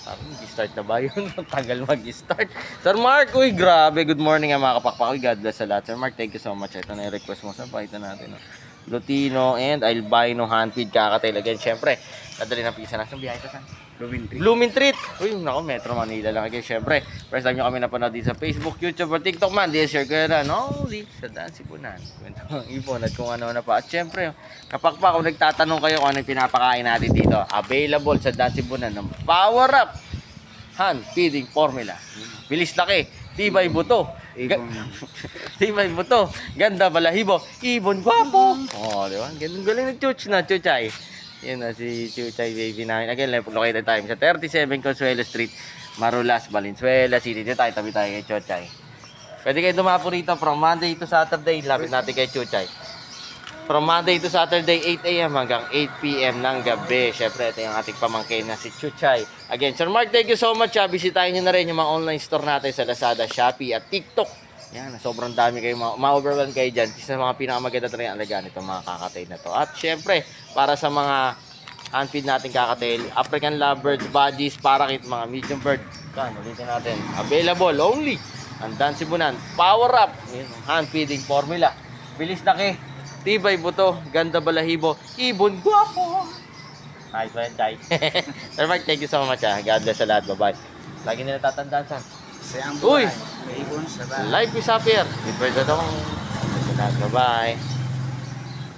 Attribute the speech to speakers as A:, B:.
A: Sabi, mag-start na ba yun? Tagal mag-start. Sir Mark, uy, grabe. Good morning mga kapakpak. Uy, God bless sa lahat. Sir Mark, thank you so much. Ito na yung request mo. Sa pakita natin. No? Lutino and albino handfeed kakatail. Again, syempre, nadali ng pisa na. Saan biyahe ka saan? Blooming Treat. Uy, nako, Metro Manila lang. Again, syempre, first time nyo kami napanood dito sa Facebook, YouTube, or TikTok man. This share ko na. Only sa Dancy Bunan. Kwento ng ipon at kung ano na pa. At syempre, kapakpak, kung nagtatanong kayo kung ano yung pinapakain natin dito, available sa Dancy Bunan ng Power Up Hand Feeding Formula. Bilis laki, tibay buto. Tibay buto, ganda balahibo, ibon gwapo. Oh, di ba? Ganun galing ng Chuch na, Chuchay. Yan na si Chuchay baby namin. Again, located tayo sa 37 Consuelo Street, Marulas, Valenzuela City. Dito tayo, tabi tayo kay Chuchay. Pwede kayo dumapo rito from Monday to Saturday. Lapit natin kay Chuchay. From Monday to Saturday, 8 a.m. hanggang 8 p.m. ng gabi. Siyempre, ito yung ating pamangkin na si Chuchay. Again, Sir Mark, thank you so much. Bisitahin nyo na rin yung mga online store natin sa Lazada, Shopee at TikTok. Yan, sobrang dami kayo, ma-overwhelm kayo dyan. Isa sa mga pinakamaganda talaga ang alagaan ito, mga kakatail na to. At siyempre, para sa mga handfeed natin kakatail, African Lovebirds, Budgies, Parakit, mga medium bird. Yan, ulitin natin. Available only ang Dancy Bunan Power Up Hand Feeding Formula. Bilis laki, tibay buto, ganda balahibo, ibon gwapo. Nice one, Chay. Sir Mark, thank you so much. God bless sa lahat. Bye-bye. Lagi nila tatandaan saan.
B: Sayang
A: Uy!
B: buhay. May ibon sa bahay.
A: Life is happier. With bird atong. Bye-bye.